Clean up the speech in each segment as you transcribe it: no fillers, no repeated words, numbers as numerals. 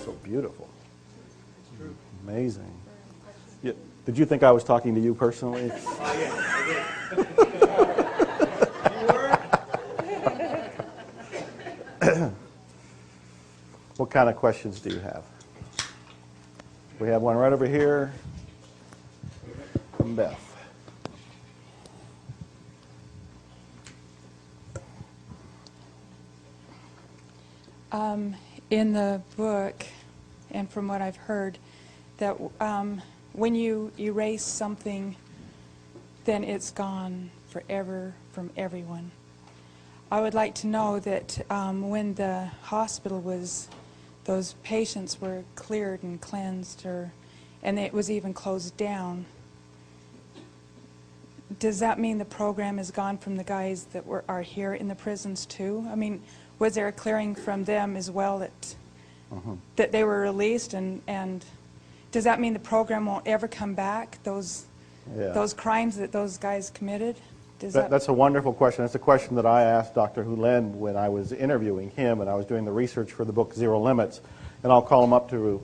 so beautiful. Amazing. Yeah. Did you think I was talking to you personally? I did. What kind of questions do you have? We have one right over here from Beth. In the book, and from what I've heard, that when you erase something, then it's gone forever from everyone. I would like to know that when the hospital was, those patients were cleared and cleansed, and it was even closed down, does that mean the program is gone from the guys that are here in the prisons too? I mean, was there a clearing from them as well that they were released, and does that mean the program won't ever come back, those crimes that those guys committed? That's a wonderful question. That's a question that I asked Dr. Hulen when I was interviewing him and I was doing the research for the book Zero Limits, and I'll call him up to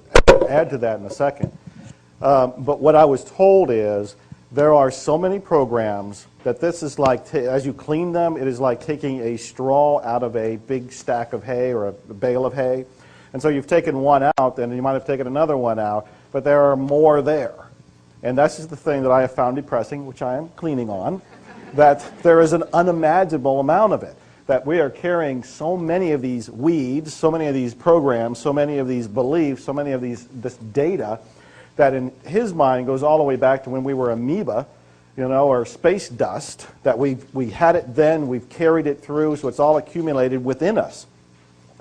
add to that in a second. But what I was told is there are so many programs that this is like, as you clean them, it is like taking a straw out of a big stack of hay or a bale of hay. And so you've taken one out, and you might have taken another one out, but there are more there. And this is the thing that I have found depressing, which I am cleaning on, that there is an unimaginable amount of it. That we are carrying so many of these weeds, so many of these programs, so many of these beliefs, so many of this data, that in his mind goes all the way back to when we were amoeba, or space dust, that we had it then, we've carried it through, so it's all accumulated within us.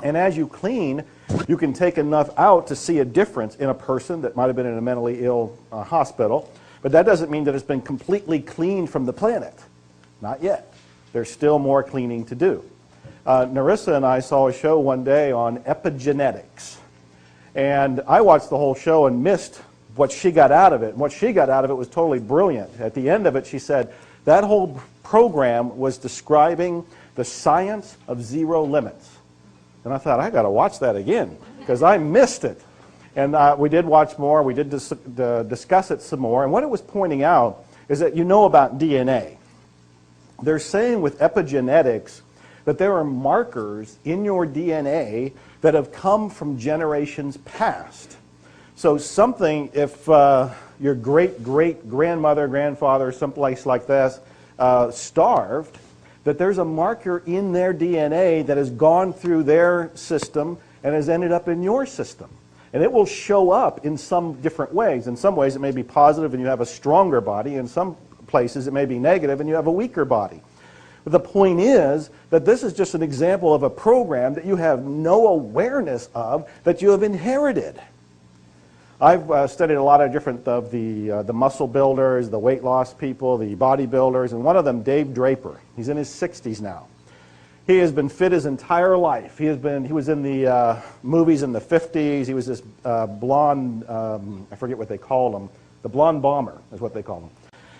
And as you clean, you can take enough out to see a difference in a person that might have been in a mentally ill hospital, but that doesn't mean that it's been completely cleaned from the planet. Not yet. There's still more cleaning to do. Narissa and I saw a show one day on epigenetics, and I watched the whole show and missed what she got out of it. And what she got out of it was totally brilliant. At the end of it, she said, that whole program was describing the science of zero limits. And I thought, I got to watch that again, because I missed it. And we did watch more. We did discuss it some more. And what it was pointing out is that about DNA. They're saying with epigenetics that there are markers in your DNA that have come from generations past. So something, if your great-great-grandmother, grandfather, someplace like this, starved, that there's a marker in their DNA that has gone through their system and has ended up in your system. And it will show up in some different ways. In some ways it may be positive and you have a stronger body. In some places it may be negative and you have a weaker body. But the point is that this is just an example of a program that you have no awareness of, that you have inherited. I've studied a lot of different of the muscle builders, the weight loss people, the bodybuilders, and one of them, Dave Draper. He's in his 60s now. He has been fit his entire life. He was in the movies in the 50s. He was this blonde, I forget what they called him, the blonde bomber is what they call him.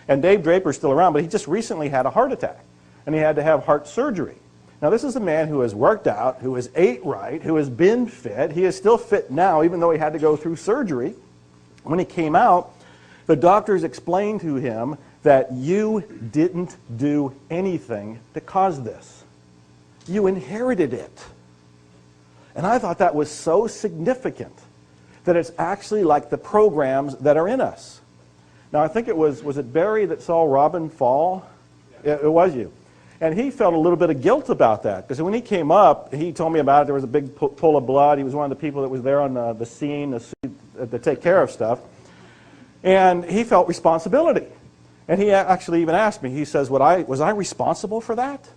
And Dave Draper's still around, but he just recently had a heart attack, and he had to have heart surgery. Now, this is a man who has worked out, who has ate right, who has been fit. He is still fit now, even though he had to go through surgery. When he came out, the doctors explained to him that you didn't do anything to cause this. You inherited it. And I thought that was so significant, that it's actually like the programs that are in us. Now, I think it was it Barry that saw Robin fall? It was you. And he felt a little bit of guilt about that, because when he came up, he told me about it. There was a big pool of blood. He was one of the people that was there on the scene to take care of stuff. And he felt responsibility. And he actually even asked me, he says, was I responsible for that?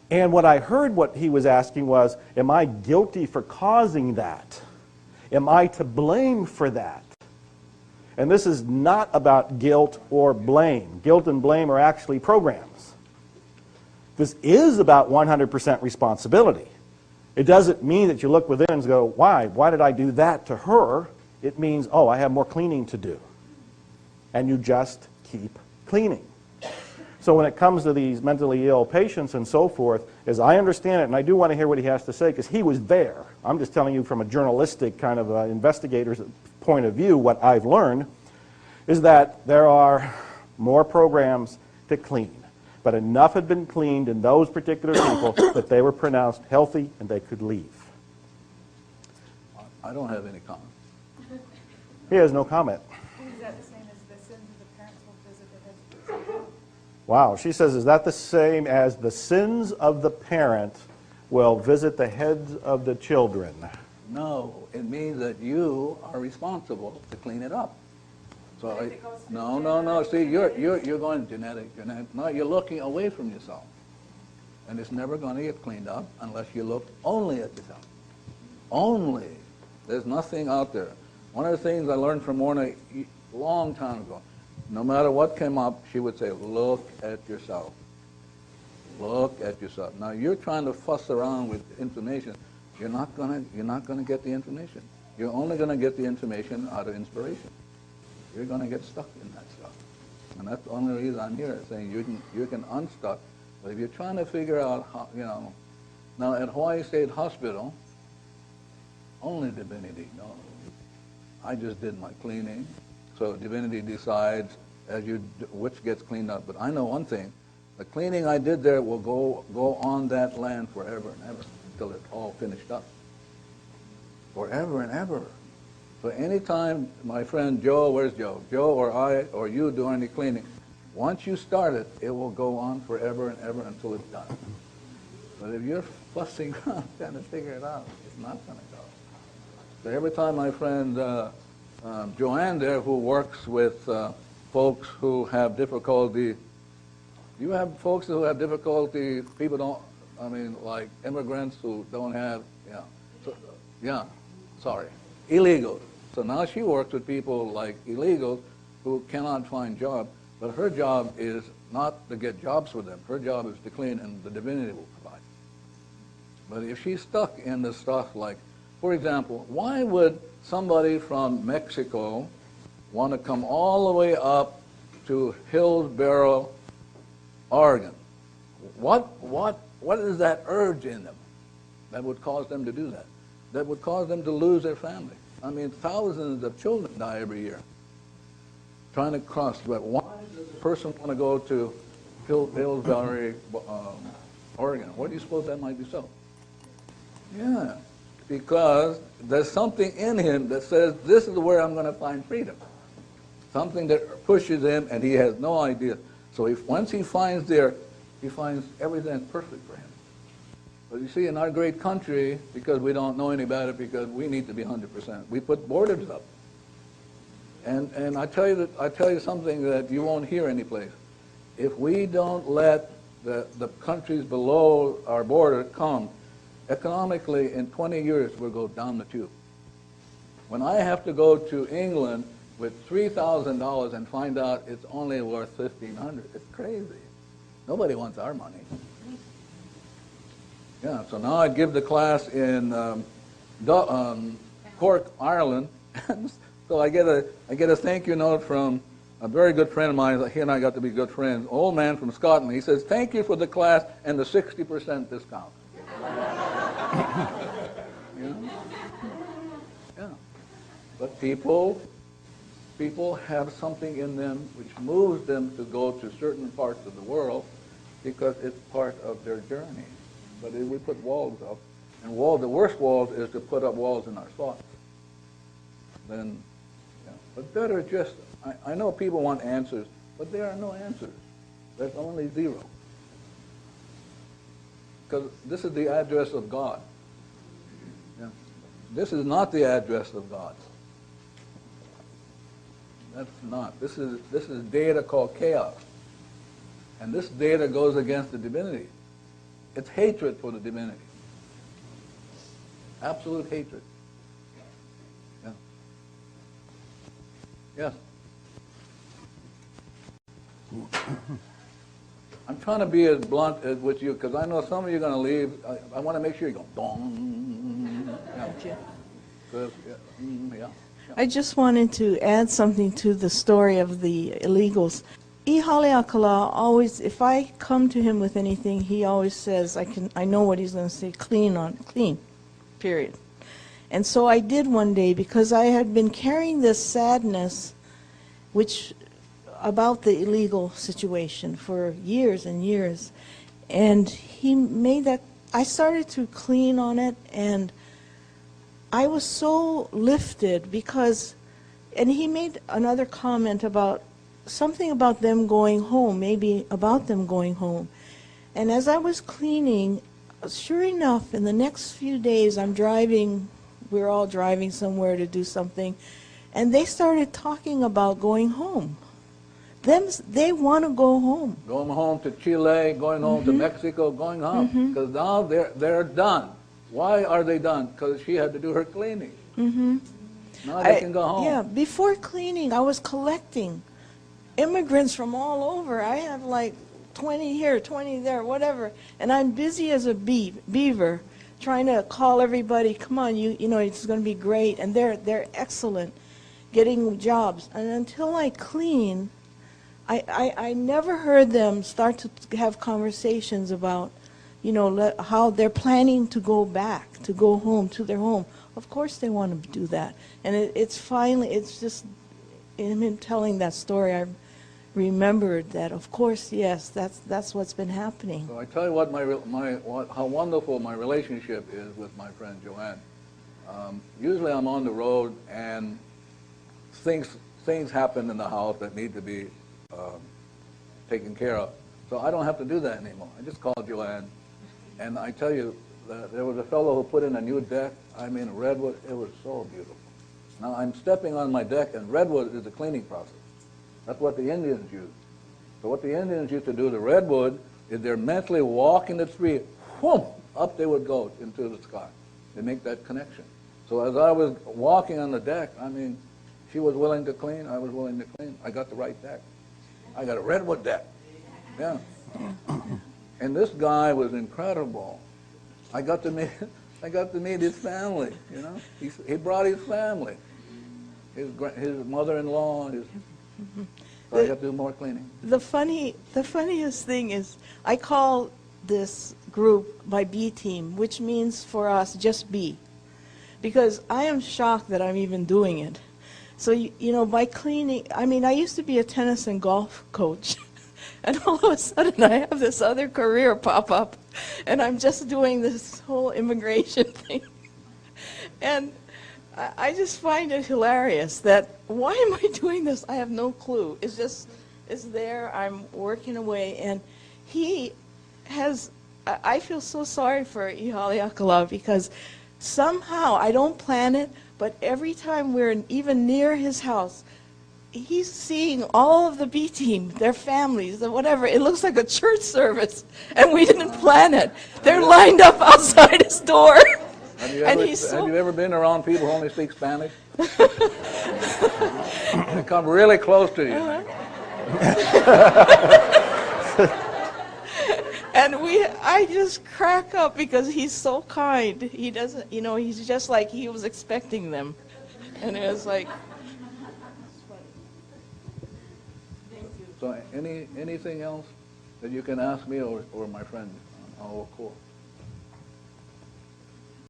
And what I heard what he was asking was, am I guilty for causing that? Am I to blame for that? And this is not about guilt or blame. Guilt and blame are actually programs. This is about 100% responsibility. It doesn't mean that you look within and go, why? Why did I do that to her? It means, I have more cleaning to do. And you just keep cleaning. So when it comes to these mentally ill patients and so forth, as I understand it, and I do want to hear what he has to say because he was there. I'm just telling you from a journalistic kind of investigator's point of view, what I've learned is that there are more programs to clean. But enough had been cleaned in those particular people that they were pronounced healthy and they could leave. I don't have any comment. He has no comment. Is that the same as the sins of the parents will visit the heads of the children? Wow, she says, is that the same as the sins of the parent will visit the heads of the children? No, it means that you are responsible to clean it up. So no. See, you're going genetic. No, you're looking away from yourself, and it's never going to get cleaned up unless you look only at yourself. Only. There's nothing out there. One of the things I learned from Morna a long time ago, no matter what came up, she would say, "Look at yourself. Look at yourself." Now you're trying to fuss around with information. You're not gonna get the information. You're only gonna get the information out of inspiration. You're going to get stuck in that stuff. And that's the only reason I'm here, saying you can unstuck. But if you're trying to figure out how, now at Hawaii State Hospital, only Divinity knows. I just did my cleaning, so Divinity decides which gets cleaned up. But I know one thing, the cleaning I did there will go on that land forever and ever until it's all finished up. Forever and ever. So anytime my friend Joe, where's Joe? Joe or I or you do any cleaning, once you start it, it will go on forever and ever until it's done. But if you're fussing around trying to figure it out, it's not going to go. So every time my friend Joanne there, who works with folks who have difficulty, you have folks who have difficulty, people don't, like immigrants who don't have, illegals. So now she works with people like illegals who cannot find jobs, but her job is not to get jobs for them. Her job is to clean, and the Divinity will provide. But if she's stuck in the stuff like, for example, why would somebody from Mexico want to come all the way up to Hillsboro, Oregon? What is that urge in them that would cause them to do that? That would cause them to lose their family. Thousands of children die every year trying to cross. But why does a person want to go to Hillsboro, Oregon? What do you suppose that might be so? Yeah, because there's something in him that says, this is where I'm going to find freedom. Something that pushes him, and he has no idea. So once he finds there, he finds everything perfect for him. But you see, in our great country, because we don't know any about it, because we need to be 100%, we put borders up. And I tell you something that you won't hear anyplace. If we don't let the countries below our border come, economically, in 20 years, we'll go down the tube. When I have to go to England with $3,000 and find out it's only worth $1,500, it's crazy. Nobody wants our money. Yeah, so now I give the class in Cork, Ireland. So I get a thank you note from a very good friend of mine. He and I got to be good friends. An old man from Scotland. He says, "Thank you for the class and the 60% discount." Yeah. But people have something in them which moves them to go to certain parts of the world because it's part of their journey. But if we put walls up, and the worst walls is to put up walls in our thoughts, then, but better just, I know people want answers, but there are no answers. There's only zero. Because this is the address of God. Yeah. This is not the address of God. That's not. This is data called chaos. And this data goes against the divinity. It's hatred for the divinity. Absolute hatred. Yeah. Yes. I'm trying to be as blunt as with you because I know some of you are going to leave. I want to make sure you go, dong. Yeah. I just wanted to add something to the story of the illegals. E. Haleakala always, if I come to him with anything, he always says, I know what he's going to say, clean, period. And so I did one day because I had been carrying this sadness about the illegal situation for years and years. And he made that, I started to clean on it, and I was so lifted because, and he made another comment about something about them going home, maybe about them going home. And as I was cleaning, sure enough, in the next few days, I'm driving, we're all driving somewhere to do something, and they started talking about going home. They want to go home. Going home to Chile, going home to Mexico, going home. Because now they're done. Why are they done? Because she had to do her cleaning. Now they can go home. Yeah, before cleaning, I was collecting immigrants from all over. I have like 20 here, 20 there, whatever. And I'm busy as a beaver trying to call everybody, come on, you know, it's going to be great. And they're excellent getting jobs. And until I clean, I never heard them start to have conversations about, you know, how they're planning to go back, to go home, to their home. Of course they want to do that. And it's just, in him telling that story, I remembered that, of course, yes, that's what's been happening. So I tell you what, how wonderful my relationship is with my friend Joanne. Usually I'm on the road and things happen in the house that need to be taken care of. So I don't have to do that anymore. I just call Joanne, and I tell you, there was a fellow who put in a new deck. I mean, redwood, it was so beautiful. Now I'm stepping on my deck, and redwood is a cleaning process. That's what the Indians use. So what the Indians used to do to redwood is they're mentally walking the tree, whoom, up they would go into the sky. They make that connection. So as I was walking on the deck, I mean, she was willing to clean, I was willing to clean. I got the right deck. I got a redwood deck. Yeah. And this guy was incredible. I got to meet his family, you know. He brought his family. His mother-in-law, so I have to do more cleaning. The funniest thing is, I call this group my B team, which means for us just B, because I am shocked that I'm even doing it. So you know, by cleaning, I mean, I used to be a tennis and golf coach, and all of a sudden I have this other career pop up, and I'm just doing this whole immigration thing, and I just find it hilarious that, why am I doing this? I have no clue. It's there, I'm working away, and he has, I feel so sorry for Ihaliakala because somehow, I don't plan it, but every time we're even near his house, he's seeing all of the B team, their families, and whatever. It looks like a church service, and we didn't plan it. They're lined up outside his door. Have you ever been around people who only speak Spanish? They come really close to you. And I just crack up because he's so kind. He doesn't, you know, he's just like he was expecting them. And it was like... So anything else that you can ask me or my friend? Oh, cool.